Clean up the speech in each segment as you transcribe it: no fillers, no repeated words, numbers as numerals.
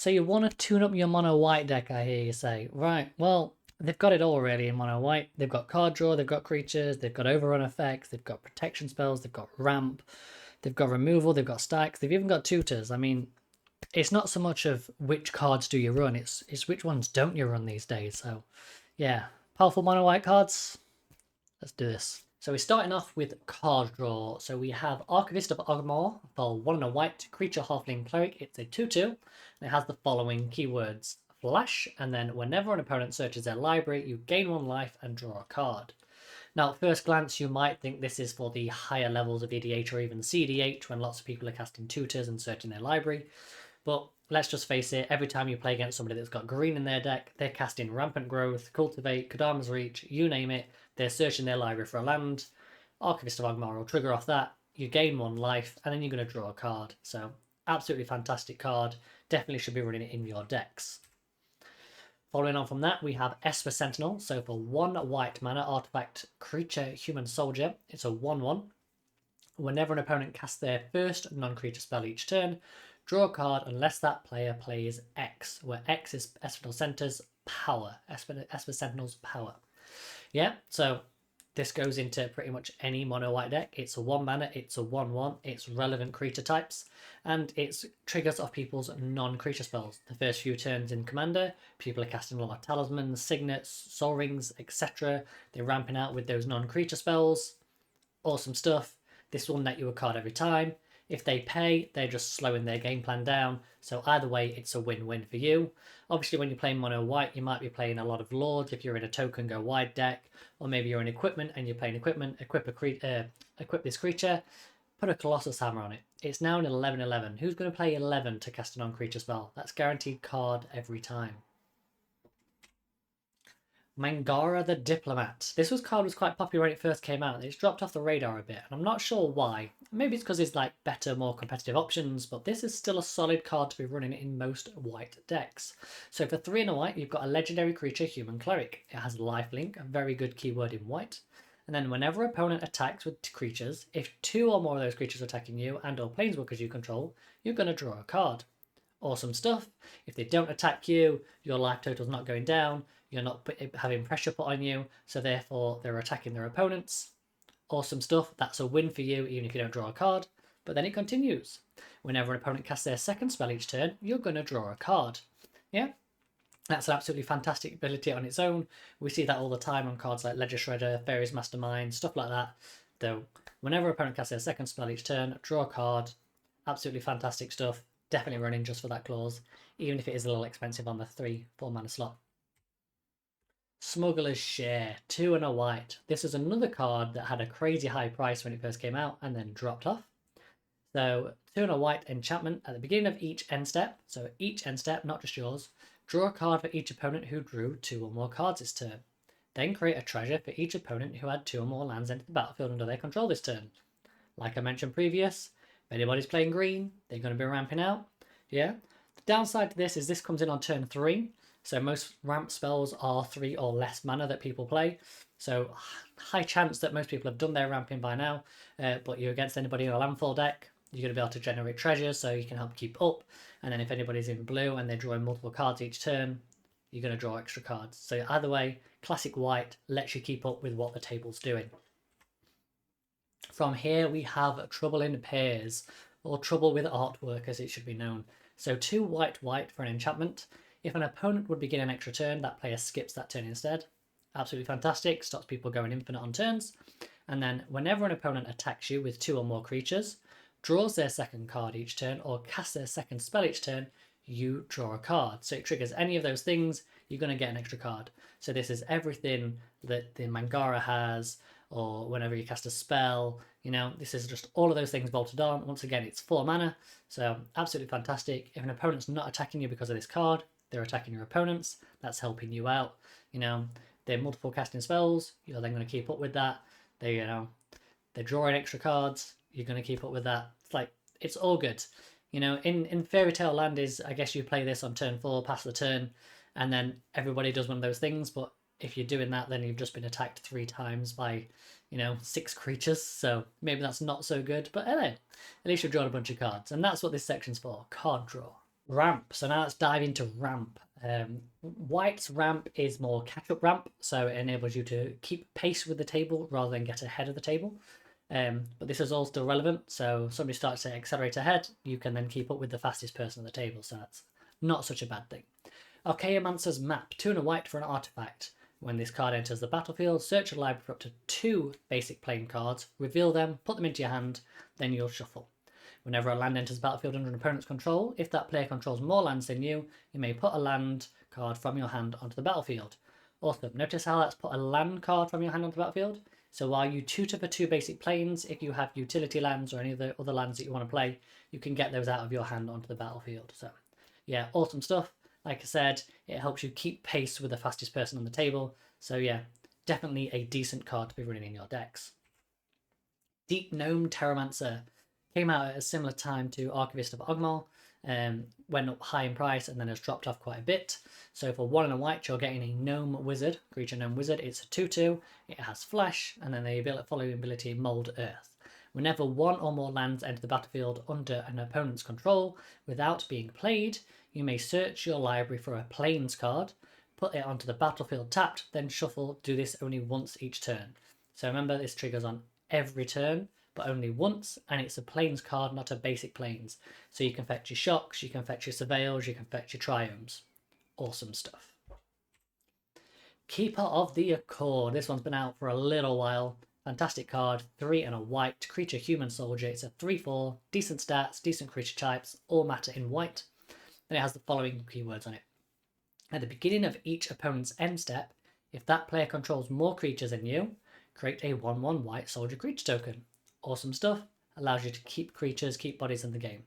So you want to tune up your mono white deck, I hear you say. Right, well, they've got it all really in mono white. They've got card draw, they've got creatures, they've got overrun effects, they've got protection spells, they've got ramp, they've got removal, they've got stacks, they've even got tutors. I mean, it's not so much of which cards do you run, it's which ones don't you run these days. So yeah, powerful mono white cards. Let's do this. So we're starting off with card draw. So we have Archivist of Ogmore for 1 and a white creature halfling cleric. It's a 2/2 and it has the following keywords: flash, and then whenever an opponent searches their library, you gain 1 life and draw a card. Now, at first glance, you might think this is for the higher levels of EDH or even CDH when lots of people are casting tutors and searching their library. But let's just face it, every time you play against somebody that's got green in their deck, they're casting Rampant Growth, Cultivate, Kodama's Reach, you name it, they're searching their library for a land. Archivist of Ogmar will trigger off that, you gain 1 life, and then you're going to draw a card. So, absolutely fantastic card. Definitely should be running it in your decks. Following on from that, we have Esper Sentinel. So for 1 white mana, artifact creature human soldier, it's a 1/1. Whenever an opponent casts their first non-creature spell each turn, draw a card unless that player plays X, where X is Esper Sentinel's power. Esper Sentinel's power. Yeah, so this goes into pretty much any mono white deck. It's a 1 mana, it's a 1/1, it's relevant creature types, and it's triggers off people's non-creature spells. The first few turns in Commander, people are casting a lot of talismans, signets, soul rings, etc. They're ramping out with those non-creature spells. Awesome stuff. This will net you a card every time. If they pay, they're just slowing their game plan down. So either way, it's a win-win for you. Obviously, when you're playing mono white, you might be playing a lot of lords if you're in a token go wide deck, or maybe you're in equipment and you're playing equipment. Equip this creature, put a Colossus Hammer on it. It's now an 11/11. Who's going to play 11 to cast a non-creature spell? That's guaranteed card every time. Mangara the Diplomat. This card was quite popular when it first came out. It's dropped off the radar a bit, and I'm not sure why. Maybe it's because it's like better, more competitive options, but this is still a solid card to be running in most white decks. So for 3 and a white, you've got a legendary creature, Human Cleric. It has lifelink, a very good keyword in white. And then whenever opponent attacks with creatures, if 2 or more of those creatures are attacking you and or planeswalkers you control, you're going to draw a card. Awesome stuff. If they don't attack you, your life total's not going down, you're not having pressure put on you, so therefore they're attacking their opponents. Awesome stuff. That's a win for you, even if you don't draw a card. But then it continues. Whenever an opponent casts their second spell each turn, you're going to draw a card. Yeah? That's an absolutely fantastic ability on its own. We see that all the time on cards like Ledger Shredder, Fairies Mastermind, stuff like that. Though, whenever an opponent casts their second spell each turn, draw a card. Absolutely fantastic stuff. Definitely running just for that clause, even if it is a little expensive on the 3/4 mana slot. Smuggler's Share, 2 and a white. This is another card that had a crazy high price when it first came out and then dropped off. So 2 and a white enchantment at the beginning of each end step. So each end step, not just yours, draw a card for each opponent who drew 2 or more cards this turn. Then create a treasure for each opponent who had 2 or more lands enter the battlefield under their control this turn. Like I mentioned previous, if anybody's playing green, they're going to be ramping out. Yeah. The downside to this comes in on turn 3. So most ramp spells are 3 or less mana that people play. So high chance that most people have done their ramping by now. But you're against anybody in a landfall deck, you're going to be able to generate treasures so you can help keep up. And then if anybody's in blue and they're drawing multiple cards each turn, you're going to draw extra cards. So either way, classic white lets you keep up with what the table's doing. From here we have Trouble in Pairs, or Trouble with Artwork as it should be known. So 2 white for an enchantment. If an opponent would begin an extra turn, that player skips that turn instead. Absolutely fantastic, stops people going infinite on turns. And then whenever an opponent attacks you with 2 or more creatures, draws their second card each turn, or casts their second spell each turn, you draw a card. So it triggers any of those things, you're going to get an extra card. So this is everything that the Mangara has, or whenever you cast a spell, you know, this is just all of those things bolted on. Once again, it's 4 mana, so absolutely fantastic. If an opponent's not attacking you because of this card, they're attacking your opponents, that's helping you out. You know, they're multiple casting spells, you're then going to keep up with that. They're drawing extra cards, you're going to keep up with that. It's like, it's all good. You know, in Fairy Tale Land is, I guess you play this on turn 4, pass the turn, and then everybody does one of those things, but if you're doing that, then you've just been attacked 3 times by, 6 creatures, so maybe that's not so good, but anyway, at least you've drawn a bunch of cards, and that's what this section's for, card draw. Ramp. So now let's dive into ramp. White's ramp is more catch-up ramp, so it enables you to keep pace with the table rather than get ahead of the table. But this is all still relevant, so if somebody starts to accelerate ahead, you can then keep up with the fastest person on the table, so that's not such a bad thing. Archaeomancer's map, 2 and a white for an artifact. When this card enters the battlefield, search your library for up to 2 basic playing cards, reveal them, put them into your hand, then you'll shuffle. Whenever a land enters the battlefield under an opponent's control, if that player controls more lands than you may put a land card from your hand onto the battlefield. Also, notice how that's put a land card from your hand onto the battlefield? So while you tutor for 2 basic planes, if you have utility lands or any of the other lands that you want to play, you can get those out of your hand onto the battlefield. So yeah, awesome stuff. Like I said, it helps you keep pace with the fastest person on the table. So yeah, definitely a decent card to be running in your decks. Deep Gnome Terramancer came out at a similar time to Archivist of Ogmar, went up high in price and then has dropped off quite a bit. So for 1 and a white, you're getting a Gnome Wizard, creature Gnome Wizard. It's a 2/2, it has Flesh, and then the following ability, Mold Earth. Whenever 1 or more lands enter the battlefield under an opponent's control without being played, you may search your library for a Plains card, put it onto the battlefield tapped, then shuffle. Do this only once each turn. So remember, this triggers on every turn, but only once, and it's a Plains card, not a basic Plains. So you can fetch your Shocks, you can fetch your Surveils, you can fetch your Triomes. Awesome stuff. Keeper of the Accord. This one's been out for a little while. Fantastic card, 3 and a white, creature human soldier. It's a 3/4, decent stats, decent creature types, all matter in white. Then it has the following keywords on it. At the beginning of each opponent's end step, if that player controls more creatures than you, create a 1/1 white soldier creature token. Awesome stuff, allows you to keep creatures, keep bodies in the game.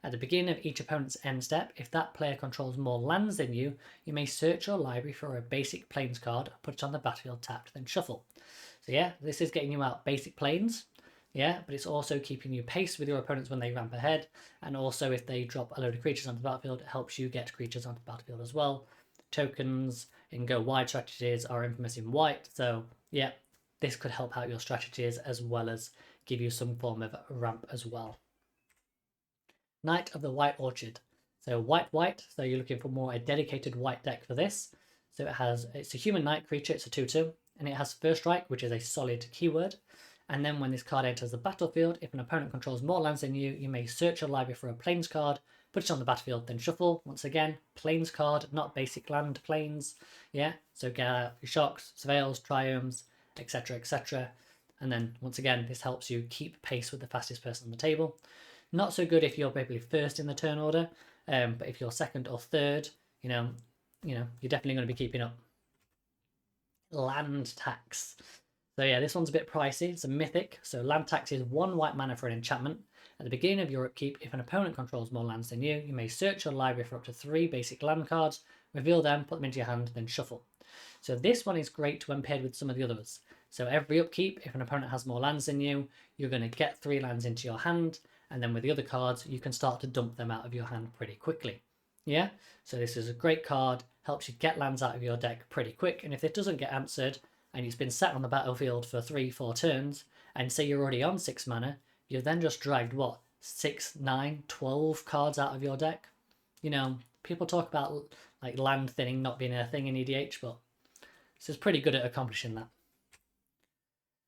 At the beginning of each opponent's end step, if that player controls more lands than you may search your library for a basic Plains card, put it on the battlefield tapped, then shuffle. So yeah, this is getting you out basic Plains, yeah, but it's also keeping you pace with your opponents when they ramp ahead, and also if they drop a load of creatures onto the battlefield, it helps you get creatures onto the battlefield as well. Tokens in go wide strategies are infamous in white, so yeah, this could help out your strategies as well as give you some form of ramp as well. Knight of the White Orchard. So white, so you're looking for more a dedicated white deck for this. So it's a human knight creature, it's a 2/2, and it has First Strike, which is a solid keyword. And then when this card enters the battlefield, if an opponent controls more lands than you may search your library for a Plains card, put it on the battlefield, then shuffle. Once again, Plains card, not basic land Plains. Yeah, so get out your Shocks, Surveils, Triomes, etc, etc. And then once again, this helps you keep pace with the fastest person on the table. Not so good if you're probably first in the turn order, but if you're second or third, you're definitely going to be keeping up. Land Tax. So yeah, this one's a bit pricey. It's a mythic. So land tax is 1 white mana for an enchantment. At the beginning of your upkeep, if an opponent controls more lands than you may search your library for up to 3 basic land cards, reveal them, put them into your hand, then shuffle. So this one is great when paired with some of the others. So every upkeep, if an opponent has more lands than you, you're going to get 3 lands into your hand, and then with the other cards, you can start to dump them out of your hand pretty quickly. Yeah, so this is a great card, helps you get lands out of your deck pretty quick, and if it doesn't get answered, and it's been sat on the battlefield for 3-4 turns, and say you're already on 6 mana, you've then just dragged, 6, 9, 12 cards out of your deck? People talk about like land thinning not being a thing in EDH, but this is pretty good at accomplishing that.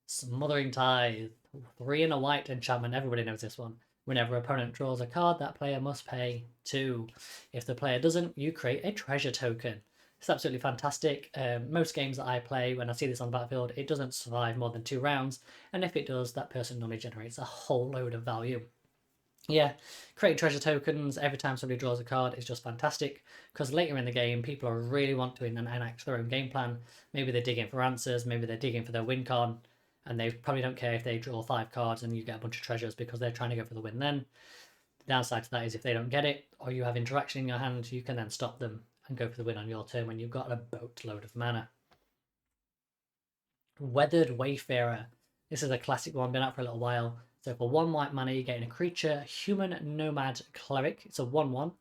Smothering Tithe, 3 and a white enchantment, everybody knows this one. Whenever opponent draws a card, that player must pay 2. If the player doesn't, you create a treasure token. It's absolutely fantastic. Most games that I play, when I see this on the battlefield, it doesn't survive more than 2 rounds, and if it does, that person normally generates a whole load of value. Yeah, creating treasure tokens every time somebody draws a card is just fantastic, because later in the game, people are really want to enact their own game plan. Maybe they're digging for answers, maybe they're digging for their win con, and they probably don't care if they draw 5 cards and you get a bunch of treasures because they're trying to go for the win then. The downside to that is if they don't get it, or you have interaction in your hand, you can then stop them and go for the win on your turn when you've got a boatload of mana. Weathered Wayfarer. This is a classic one, been out for a little while. So for 1 white mana, you're getting a creature, human nomad cleric. It's a 1/1.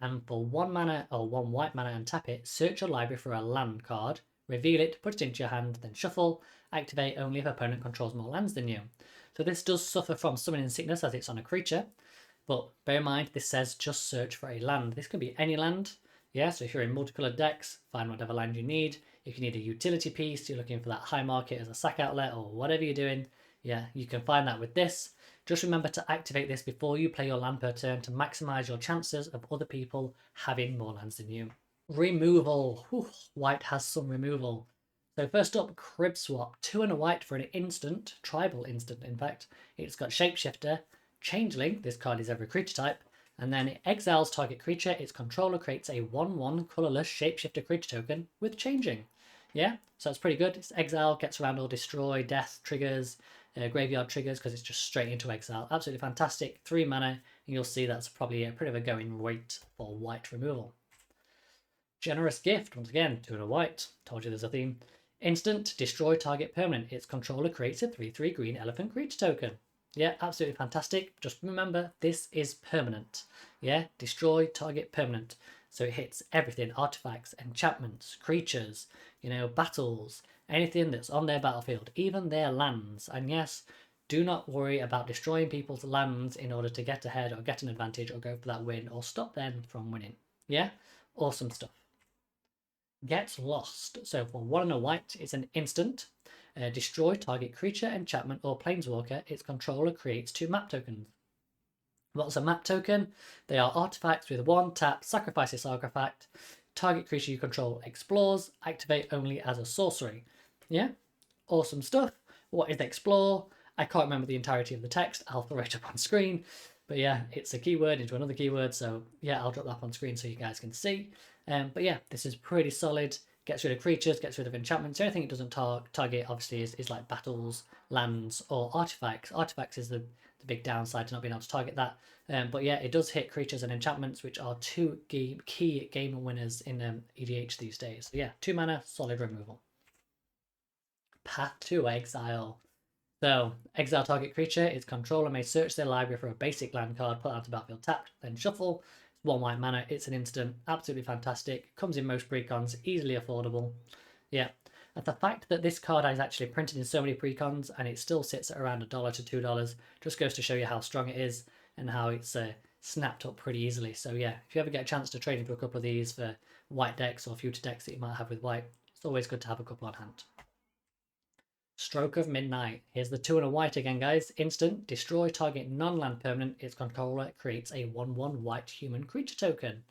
And for 1 mana or 1 white mana and tap it, search your library for a land card, reveal it, put it into your hand, then shuffle. Activate only if opponent controls more lands than you. So this does suffer from summoning sickness as it's on a creature. But bear in mind, this says just search for a land. This could be any land. Yeah, so if you're in multicolored decks, find whatever land you need. If you need a utility piece, you're looking for that high market as a sack outlet or whatever you're doing, yeah, you can find that with this. Just remember to activate this before you play your land per turn to maximize your chances of other people having more lands than you. Removal. Whew, white has some removal. So first up, Crib Swap. 2 and a white for an instant, tribal instant in fact. It's got Shapeshifter, Changeling, this card is every creature type, and then it exiles target creature. Its controller creates a 1/1 colorless Shapeshifter creature token with Changing. Yeah, so it's pretty good. It's exile, gets around all destroy, death triggers, graveyard triggers because it's just straight into exile. Absolutely fantastic. 3 mana, and you'll see that's probably a pretty of a going rate for white removal. Generous Gift, once again, 2 and a white. Told you there's a theme. Instant, destroy target permanent. Its controller creates a 3/3 green elephant creature token. Yeah, absolutely fantastic. Just remember, this is permanent. Yeah, destroy target permanent. So it hits everything, artifacts, enchantments, creatures, battles, anything that's on their battlefield, even their lands. And yes, do not worry about destroying people's lands in order to get ahead or get an advantage or go for that win or stop them from winning. Yeah, awesome stuff. Get Lost. So for 1 and a white, it's an instant. Destroy target creature, enchantment, or planeswalker. Its controller creates 2 map tokens. What's a map token? They are artifacts with 1 tap, sacrifice this artifact. Target creature you control explores, activate only as a sorcery. Yeah, awesome stuff. What is explore? I can't remember the entirety of the text. I'll throw it up on screen. But yeah, it's a keyword into another keyword. So yeah, I'll drop that up on screen so you guys can see. But yeah, this is pretty solid. Gets rid of creatures, gets rid of enchantments. Anything it doesn't target, obviously, is like battles, lands, or artifacts. Artifacts is the big downside to not being able to target that. But yeah, it does hit creatures and enchantments, which are 2 key game winners in EDH these days. So yeah, 2 mana, solid removal. Path to Exile. So, exile target creature, its controller may search their library for a basic land card, put onto battlefield tapped, then shuffle. It's 1 white mana, it's an instant, absolutely fantastic. Comes in most precons, easily affordable. Yeah, and the fact that this card is actually printed in so many precons and it still sits at around $1 to $2 just goes to show you how strong it is and how it's snapped up pretty easily. So yeah, if you ever get a chance to trade into a couple of these for white decks or future decks that you might have with white, it's always good to have a couple on hand. Stroke of Midnight. Here's the 2 and a white again, guys. Instant, destroy target non-land permanent. Its controller creates a 1/1 white human creature token.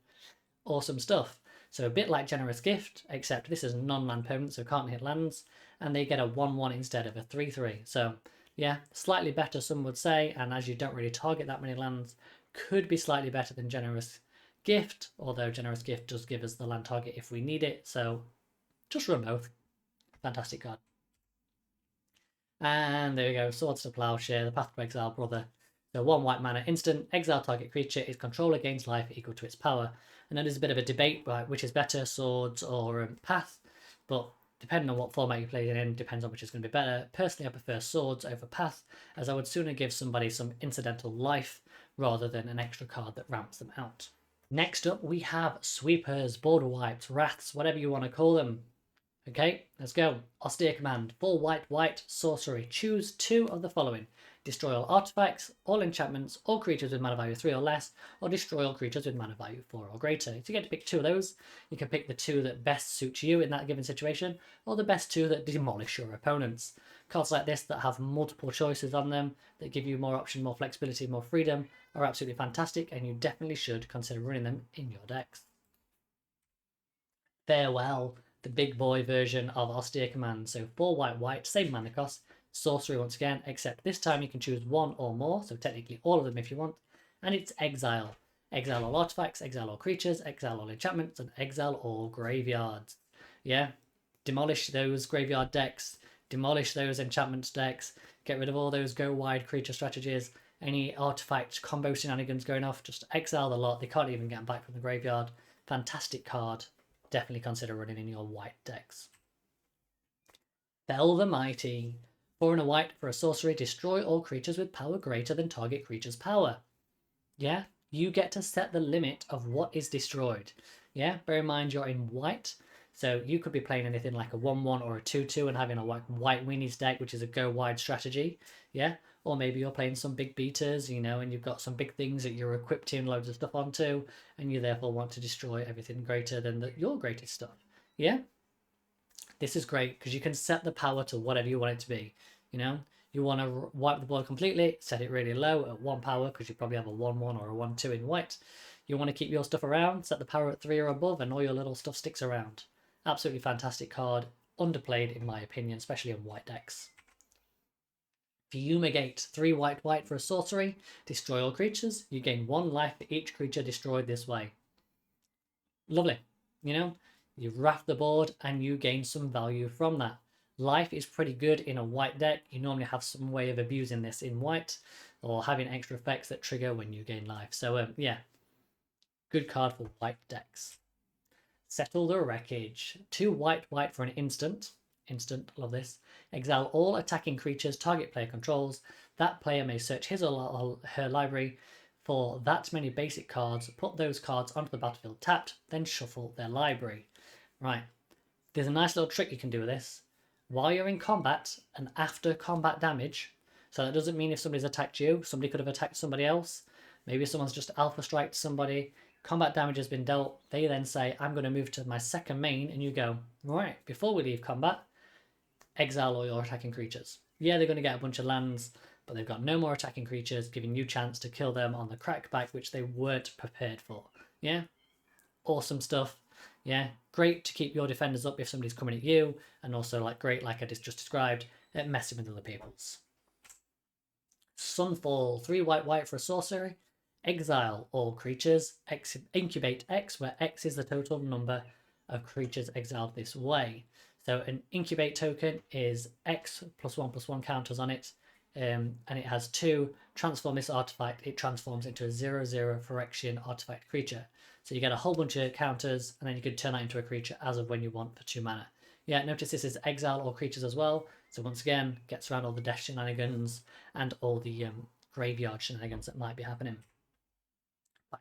Awesome stuff. So a bit like Generous Gift, except this is non-land permanent, so can't hit lands, and they get a 1/1 instead of a 3/3. So yeah, slightly better, some would say, and as you don't really target that many lands, could be slightly better than Generous Gift, although Generous Gift does give us the land target if we need it, so just run both. Fantastic card. And there we go, Swords to Plowshare, the Path to Exile brother. So 1 white mana instant, exile target creature, its controller gains life equal to its power. And then there's a bit of a debate about which is better, Swords or Path, but depending on what format you play it in, depends on which is going to be better. Personally, I prefer Swords over Path, as I would sooner give somebody some incidental life rather than an extra card that ramps them out. Next up, we have Sweepers, Border Wipes, Wraths, whatever you want to call them. Okay, let's go. Austere Command. 4 white, sorcery. Choose 2 of the following. Destroy all artifacts, all enchantments, all creatures with mana value 3 or less, or destroy all creatures with mana value 4 or greater. So you get to pick 2 of those. You can pick the 2 that best suit you in that given situation, or the best 2 that demolish your opponents. Cards like this that have multiple choices on them, that give you more option, more flexibility, more freedom, are absolutely fantastic, and you definitely should consider running them in your decks. Farewell. The big boy version of Austere Command. So 4 white, same mana cost, sorcery once again, except this time you can choose 1 or more, so technically all of them if you want, and it's exile. Exile all artifacts, exile all creatures, exile all enchantments, and exile all graveyards. Yeah, demolish those graveyard decks, demolish those enchantments decks, get rid of all those go wide creature strategies, any artifact combo shenanigans going off, just exile the lot. They can't even get them back from the graveyard. Fantastic card. Definitely consider running in your white decks. Fell the Mighty. 4 and a white for a sorcery. Destroy all creatures with power greater than target creature's power. Yeah, you get to set the limit of what is destroyed. Yeah, bear in mind you're in white, so you could be playing anything like a 1/1 or a 2/2 and having a white weenies deck, which is a go wide strategy. Yeah, Or maybe you're playing some big beaters, you know, and you've got some big things that you're equipping loads of stuff onto, and you therefore want to destroy everything greater than your greatest stuff. Yeah? This is great because you can set the power to whatever you want it to be. You know, you want to wipe the board completely, set it really low at 1 power because you probably have a 1-1 or a 1-2 in white. You want to keep your stuff around, set the power at 3 or above, and all your little stuff sticks around. Absolutely fantastic card, underplayed in my opinion, especially in white decks. Fumigate, 3 white for a sorcery, destroy all creatures. You gain 1 life for each creature destroyed this way. Lovely, you know, you wrath the board and you gain some value from that. Life is pretty good in a white deck. You normally have some way of abusing this in white or having extra effects that trigger when you gain life. So yeah, good card for white decks. Settle the Wreckage, 2 white for an instant. Love this. Exile all attacking creatures target player controls. That player may search his or her library for that many basic cards, put those cards onto the battlefield tapped, then shuffle their library. Right, there's a nice little trick you can do with this. While you're in combat and after combat damage, so that doesn't mean if somebody's attacked you, somebody could have attacked somebody else. Maybe someone's just alpha striked somebody, combat damage has been dealt, they then say, I'm going to move to my second main, and you go, right, before we leave combat, exile all your attacking creatures. Yeah, they're going to get a bunch of lands, but they've got no more attacking creatures, giving you a chance to kill them on the crackback, which they weren't prepared for. Yeah? Awesome stuff. Yeah, great to keep your defenders up if somebody's coming at you, and also like great, like I just described, at messing with other people's. Sunfall, 3 white for a sorcery. Exile all creatures. Incubate X, where X is the total number of creatures exiled this way. So an incubate token is X +1/+1 counters on it, and it has 2. Transform this artifact, it transforms into a 0/0 Phyrexian artifact creature. So you get a whole bunch of counters, and then you can turn that into a creature as of when you want for 2 mana. Yeah, notice this is exile all creatures as well. So once again, gets around all the death shenanigans and all the graveyard shenanigans that might be happening.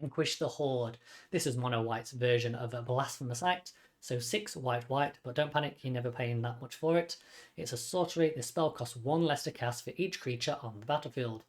Vanquish the Horde. This is Mono White's version of a Blasphemous Act. So 6 white, but don't panic, you're never paying that much for it. It's a sorcery. The spell costs 1 less to cast for each creature on the battlefield.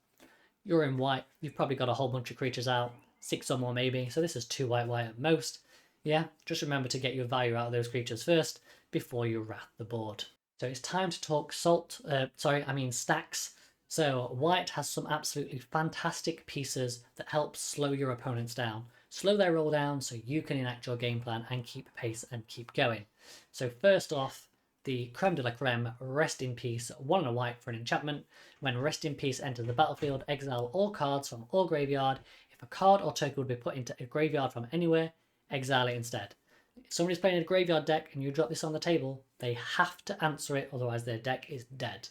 You're in white, you've probably got a whole bunch of creatures out, 6 or more maybe, so this is 2 white at most. Yeah, just remember to get your value out of those creatures first before you wrath the board. So it's time to talk Staxs. So white has some absolutely fantastic pieces that help slow your opponents down. Slow their roll down so you can enact your game plan and keep pace and keep going. So first off, the creme de la creme, Rest in Peace, 1 white for an enchantment. When Rest in Peace enters the battlefield, exile all cards from all graveyard. If a card or token would be put into a graveyard from anywhere, exile it instead. If somebody's playing a graveyard deck and you drop this on the table, they have to answer it, otherwise their deck is dead.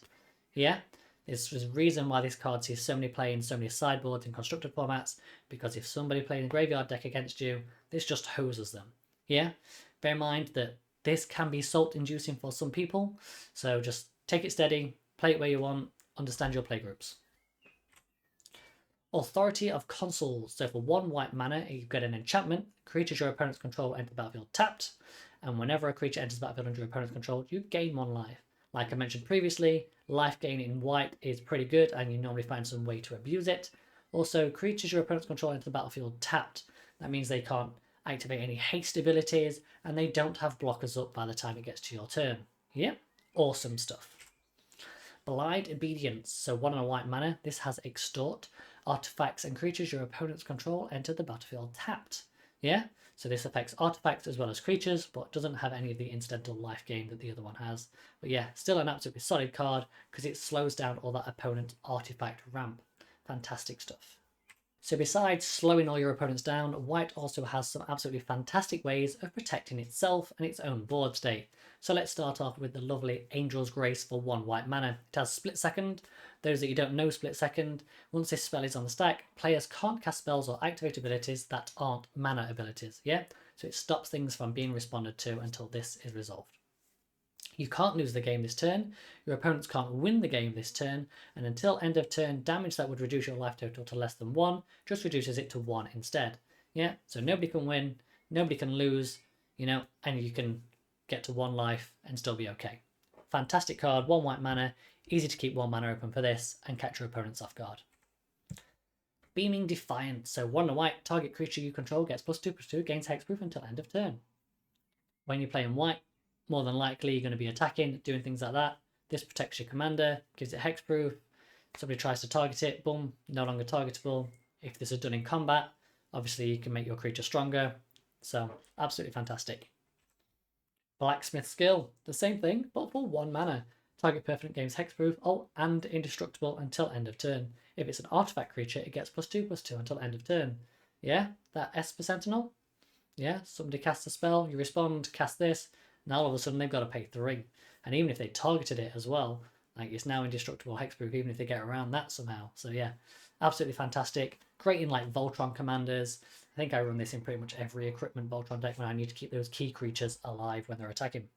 Yeah? There's a reason why this card sees so many play in so many sideboards and constructed formats, because if somebody playing a graveyard deck against you, this just hoses them. Yeah? Bear in mind that this can be salt inducing for some people, so just take it steady, play it where you want, understand your playgroups. Authority of Consuls. So for 1 white mana, you get an enchantment. Creatures your opponents control enter the battlefield tapped, and whenever a creature enters the battlefield under your opponent's control, you gain 1 life. Like I mentioned previously, life gain in white is pretty good, and you normally find some way to abuse it. Also, creatures your opponents control enter the battlefield tapped. That means they can't activate any haste abilities, and they don't have blockers up by the time it gets to your turn. Yep, awesome stuff. Blind Obedience. So 1 white mana. This has Extort. Artifacts and creatures your opponents control enter the battlefield tapped. Yeah? So this affects artifacts as well as creatures, but doesn't have any of the incidental life gain that the other one has. But yeah, still an absolutely solid card because it slows down all that opponent artifact ramp. Fantastic stuff. So besides slowing all your opponents down, white also has some absolutely fantastic ways of protecting itself and its own board state. So let's start off with the lovely Angel's Grace for 1 white mana. It has Split Second. Those that you don't know Split Second, once this spell is on the stack, players can't cast spells or activate abilities that aren't mana abilities, yeah? So it stops things from being responded to until this is resolved. You can't lose the game this turn, your opponents can't win the game this turn, and until end of turn, damage that would reduce your life total to less than 1 just reduces it to 1 instead. Yeah, so nobody can win, nobody can lose, you know, and you can get to 1 life and still be okay. fantastic card, 1 white mana, easy to keep 1 mana open for this and catch your opponents off guard. Beaming Defiant. So 1 white, target creature you control gets +2/+2, gains hexproof until end of turn. When you're playing white, more than likely you're going to be attacking, doing things like that. This protects your commander, gives it hexproof. Somebody tries to target it, boom, no longer targetable. If this is done in combat, obviously you can make your creature stronger. So absolutely fantastic. Blacksmith Skill, the same thing, but for 1 mana. Target permanent gains hexproof, and indestructible until end of turn. If it's an artifact creature, it gets +2/+2 until end of turn. Yeah, that Esper Sentinel. Yeah, somebody casts a spell, you respond, cast this, now all of a sudden they've got to pay 3. And even if they targeted it as well, like it's now indestructible hexproof, even if they get around that somehow. So yeah, absolutely fantastic. Great in like Voltron commanders. I think I run this in pretty much every equipment Voltron deck when I need to keep those key creatures alive when they're attacking.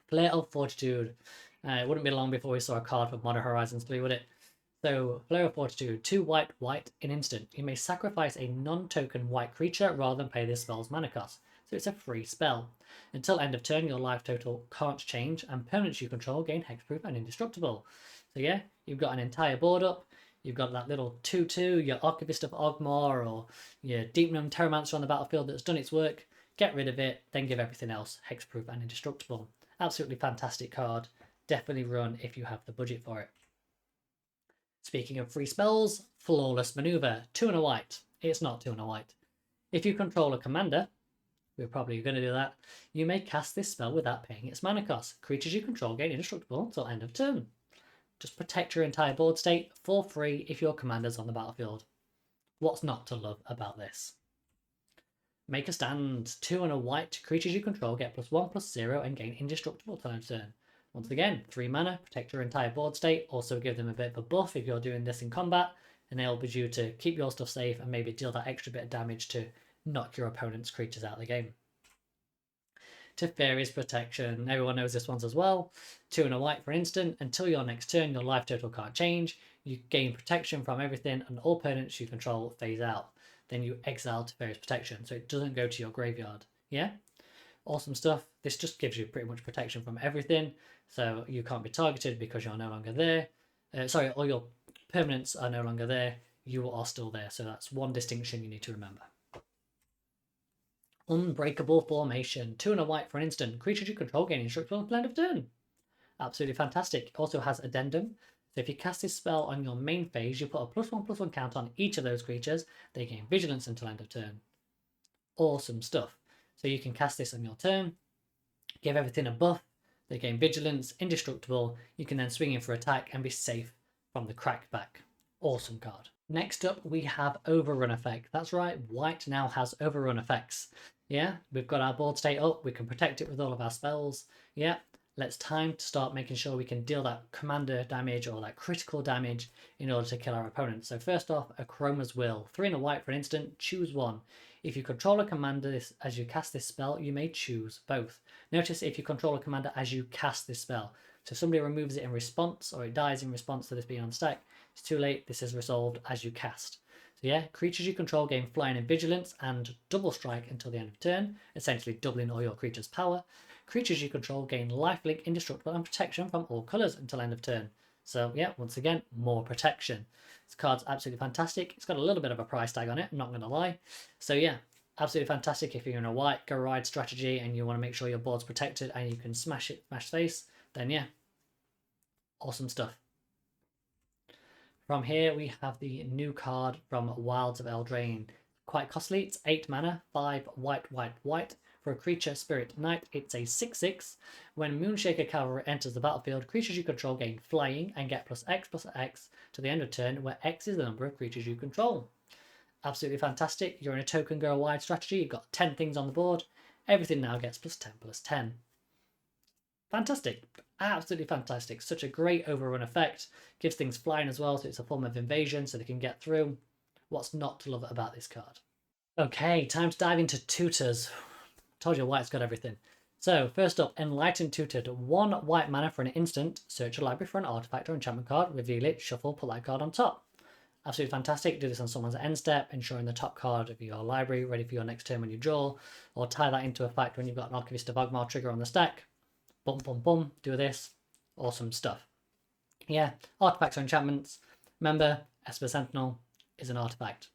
Flare of Fortitude. It wouldn't be long before we saw a card for Modern Horizons 3, would it? So, Flare of Fortitude, 2 white, white, in instant. You may sacrifice a non-token white creature rather than pay this spell's mana cost. So it's a free spell. Until end of turn, your life total can't change, and permanents you control gain hexproof and indestructible. So yeah, you've got an entire board up. You've got that little 2/2, your Archivist of Ogmar or your Deepnum Terramancer on the battlefield that's done its work. Get rid of it, then give everything else hexproof and indestructible. Absolutely fantastic card. Definitely run if you have the budget for it. Speaking of free spells, Flawless Maneuver, 2 and a white. It's not 2 and a white. If you control a commander, we're probably going to do that, you may cast this spell without paying its mana cost. Creatures you control gain indestructible until end of turn. Just protect your entire board state for free if your commander's on the battlefield. What's not to love about this? Make a Stand, 2 and a white. Creatures you control get +1/+0 and gain indestructible till end of turn. Once again, 3 mana, protect your entire board state, also give them a bit of a buff if you're doing this in combat, enable you to keep your stuff safe and maybe deal that extra bit of damage to knock your opponent's creatures out of the game. Teferi's Protection, everyone knows this one as well. 2 and a white for instant. Until your next turn, your life total can't change. You gain protection from everything and all opponents you control phase out. Then you exile Teferi's Protection, so it doesn't go to your graveyard. Yeah? Awesome stuff. This just gives you pretty much protection from everything, so you can't be targeted because you're no longer there. All your permanents are no longer there. You are still there, so that's one distinction you need to remember. Unbreakable Formation, 2 and a white for an instant. Creatures you control gain indestructible until end of turn. Absolutely fantastic. It also has Addendum. So if you cast this spell on your main phase, you put a +1/+1 count on each of those creatures. They gain Vigilance until end of turn. Awesome stuff. So you can cast this on your turn, give everything a buff, they gain Vigilance, indestructible, you can then swing in for attack and be safe from the crackback. Awesome card. Next up we have Overrun Effect. That's right, white now has Overrun Effects. Yeah, we've got our board state up, we can protect it with all of our spells. Yeah, let's time to start making sure we can deal that commander damage or that critical damage in order to kill our opponent. So first off, Chroma's Will, 3 and a white for an instant, choose one. If you control a commander as you cast this spell, you may choose both. Notice if you control a commander as you cast this spell. So if somebody removes it in response, or it dies in response to this being on stack, it's too late, this is resolved as you cast. So yeah, creatures you control gain flying and vigilance and double strike until the end of turn, essentially doubling all your creatures' power. Creatures you control gain lifelink, indestructible, and protection from all colours until end of turn. So yeah, once again, more protection. This card's absolutely fantastic. It's got a little bit of a price tag on it, I'm not going to lie. So yeah, absolutely fantastic if you're in a white go ride strategy and you want to make sure your board's protected and you can smash face, then yeah, awesome stuff. From here we have the new card from Wilds of Eldraine. Quite costly, it's 8 mana, 5 white, white, white. For a creature, Spirit Knight, it's a 6/6. When Moonshaker Cavalry enters the battlefield, creatures you control gain flying and get +X to the end of turn, where X is the number of creatures you control. Absolutely fantastic. You're in a token go wide strategy, you've got 10 things on the board. Everything now gets +10/+10. Fantastic. Absolutely fantastic. Such a great overrun effect. Gives things flying as well, so it's a form of invasion, so they can get through. What's not to love about this card? Okay, time to dive into Tutors. Told you white's got everything. So first up, Enlightened Tutored. 1 white mana for an instant. Search your library for an artifact or enchantment card, reveal it, shuffle, put that card on top. Absolutely fantastic. Do this on someone's end step, ensuring the top card of your library ready for your next turn when you draw, or tie that into a fact when you've got an Archivist of Ogmar trigger on the stack. boom, boom, boom, do this. Awesome stuff. Yeah, artifacts or enchantments. Remember, Esper Sentinel is an artifact.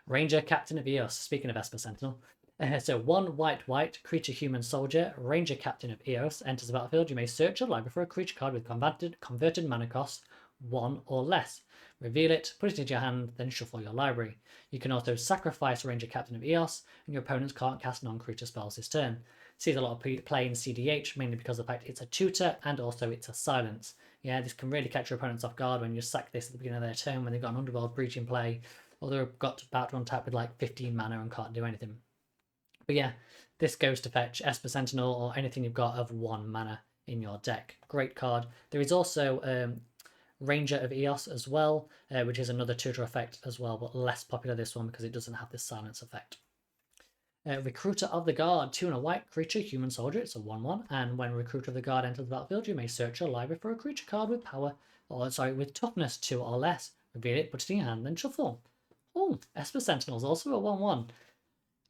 Ranger, Captain of Eos. Speaking of Esper Sentinel. So 1 white creature human soldier, Ranger Captain of Eos, enters the battlefield. You may search your library for a creature card with converted mana cost 1 or less. Reveal it, put it into your hand, then shuffle your library. You can also sacrifice Ranger Captain of Eos, and your opponents can't cast non-creature spells this turn. Sees a lot of play in CDH, mainly because of the fact it's a tutor and also it's a silence. Yeah, this can really catch your opponents off guard when you sack this at the beginning of their turn when they've got an Underworld Breach in play, or they've got about to untap with like 15 mana and can't do anything. But yeah, this goes to fetch Esper Sentinel or anything you've got of 1 mana in your deck. Great card. There is also Ranger of Eos as well, which is another tutor effect as well, but less popular this one because it doesn't have this silence effect. Recruiter of the Guard, 2 and a white creature, human soldier. It's a 1/1, and when Recruiter of the Guard enters the battlefield, you may search your library for a creature card with with toughness 2 or less. Reveal it, put it in your hand, then shuffle. Oh, Esper Sentinel is also a 1/1.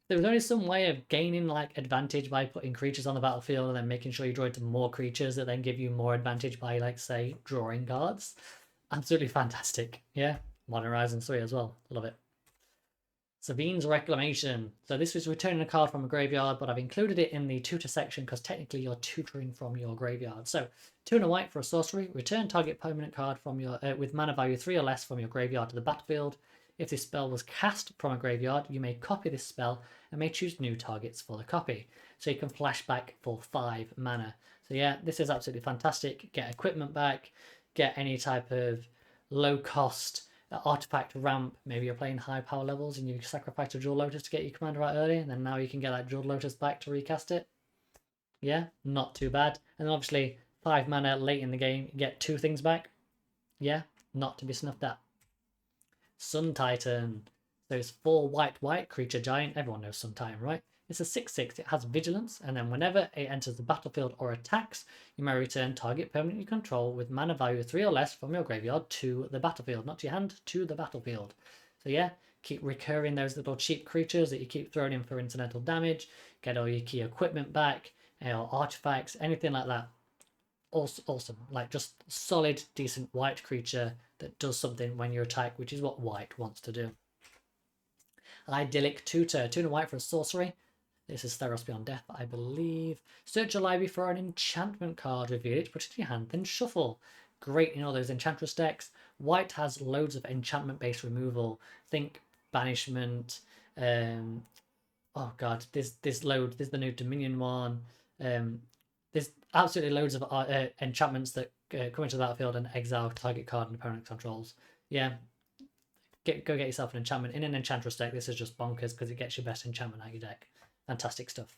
There was only some way of gaining like advantage by putting creatures on the battlefield and then making sure you draw into more creatures that then give you more advantage by like say drawing cards. Absolutely fantastic. Yeah, Modern Horizon 3 as well. Love it. Sabine's Reclamation. So this was returning a card from a graveyard, but I've included it in the tutor section because technically you're tutoring from your graveyard. So 2 and a white for a sorcery. Return target permanent card from your with mana value 3 or less from your graveyard to the battlefield. If this spell was cast from a graveyard, you may copy this spell and may choose new targets for the copy. So you can flash back for 5 mana. So yeah, this is absolutely fantastic. Get equipment back, get any type of low cost artifact ramp. Maybe you're playing high power levels and you sacrifice a Jewel Lotus to get your commander out early, and then now you can get that Jewel Lotus back to recast it. Yeah, not too bad. And obviously 5 mana late in the game, you get 2 things back. Yeah, not to be snuffed at. Sun Titan. So it's 4 white creature giant. Everyone knows Sun Titan, right? It's a 6/6. It has vigilance, and then whenever it enters the battlefield or attacks, you may return target permanent you control with mana value 3 or less from your graveyard to the battlefield. Not to your hand, to the battlefield. So yeah, keep recurring those little cheap creatures that you keep throwing in for incidental damage. Get all your key equipment back, or artifacts, anything like that. Awesome. Like just solid, decent white creature that does something when you attack, which is what white wants to do. Idyllic Tutor. 2 and a white for a sorcery. This is Theros Beyond Death, I believe. Search your library for an enchantment card. Reveal it, put it in your hand, then shuffle. Great in all those Enchantress decks. White has loads of enchantment-based removal. Think Banishment. Oh god, there's the new Dominion one. There's absolutely loads of enchantments that come into the battlefield and exile target card and opponent controls. Yeah, go get yourself an enchantment in an Enchantress deck. This is just bonkers because it gets your best enchantment out of your deck. Fantastic stuff.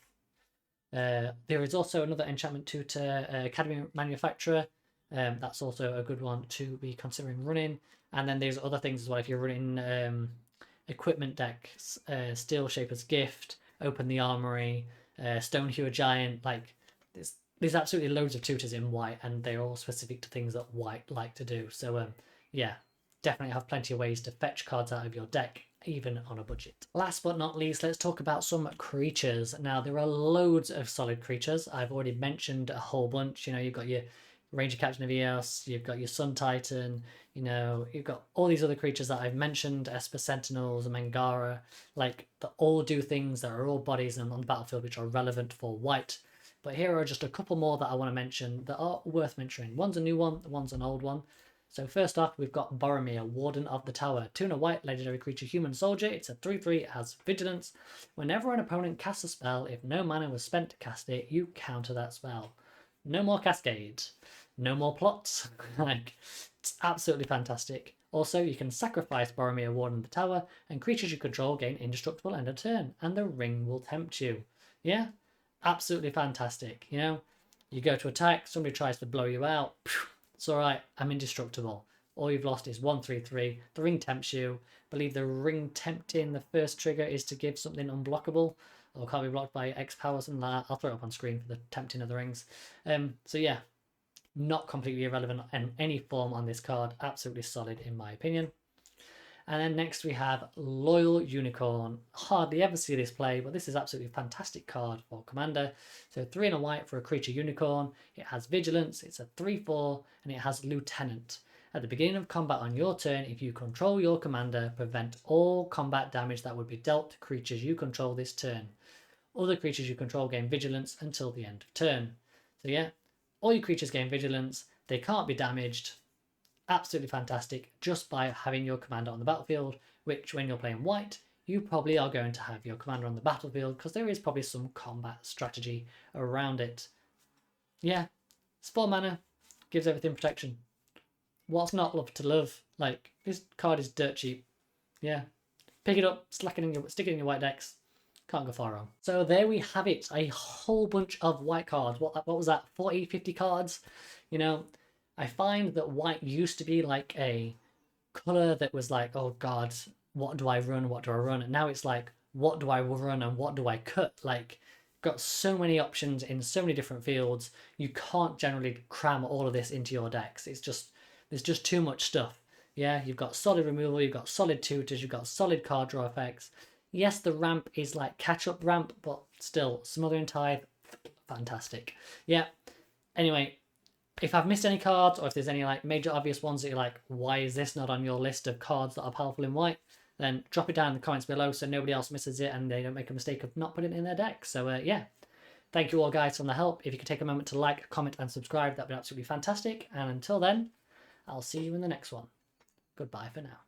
There is also another enchantment tutor, Academy Manufacturer. That's also a good one to be considering running. And then there's other things as well. If you're running equipment decks, Steel Shaper's Gift, Open the Armory, Stonehewer Giant, like there's absolutely loads of tutors in white, and they're all specific to things that white like to do. So yeah, definitely have plenty of ways to fetch cards out of your deck, even on a budget. Last but not least, let's talk about some creatures. Now, there are loads of solid creatures. I've already mentioned a whole bunch. You know, you've got your Ranger Captain of Eos, you've got your Sun Titan, you know, you've got all these other creatures that I've mentioned, Esper Sentinels, Mangara, like, that all do things that are all bodies and on the battlefield which are relevant for white. But here are just a couple more that I want to mention that are worth mentioning. One's a new one, one's an old one. So first off, we've got Boromir, Warden of the Tower. 2 and a white, legendary creature, human soldier. It's a 3/3, it has vigilance. Whenever an opponent casts a spell, if no mana was spent to cast it, you counter that spell. No more cascades. No more plots. Like, it's absolutely fantastic. Also, you can sacrifice Boromir, Warden of the Tower, and creatures you control gain indestructible end of turn, and the ring will tempt you. Yeah? Absolutely fantastic. You know, you go to attack, somebody tries to blow you out. It's alright, I'm indestructible. All you've lost is 1/3/3. The ring tempts you. I believe the ring tempting, the first trigger is to give something unblockable, or can't be blocked by X power, something like that. I'll throw it up on screen for the tempting of the rings. So yeah, not completely irrelevant in any form on this card. Absolutely solid in my opinion. And then next we have Loyal Unicorn. Hardly ever see this play, but this is absolutely a fantastic card for Commander. So 3 and a white for a creature unicorn. It has Vigilance, it's a 3/4, and it has Lieutenant. At the beginning of combat on your turn, if you control your commander, prevent all combat damage that would be dealt to creatures you control this turn. Other creatures you control gain Vigilance until the end of turn. So yeah, all your creatures gain Vigilance. They can't be damaged. Absolutely fantastic just by having your commander on the battlefield, which when you're playing white, you probably are going to have your commander on the battlefield because there is probably some combat strategy around it. Yeah, it's 4 mana, gives everything protection. What's not love to love? Like, this card is dirt cheap. Yeah, pick it up, stick it in your white decks. Can't go far wrong. So there we have it, a whole bunch of white cards. What was that, 40, 50 cards? You know, I find that white used to be like a color that was like, oh god, what do I run? What do I run? And now it's like, what do I run and what do I cut? Like, got so many options in so many different fields. You can't generally cram all of this into your decks. It's just, there's just too much stuff. Yeah, you've got solid removal, you've got solid tutors, you've got solid card draw effects. Yes, the ramp is like catch-up ramp, but still, Smothering Tithe, fantastic. Yeah, anyway, if I've missed any cards, or if there's any like major obvious ones that you're like, why is this not on your list of cards that are powerful in white, then drop it down in the comments below so nobody else misses it and they don't make a mistake of not putting it in their deck. So yeah, thank you all guys for the help. If you could take a moment to like, comment and subscribe, that'd be absolutely fantastic. And until then, I'll see you in the next one. Goodbye for now.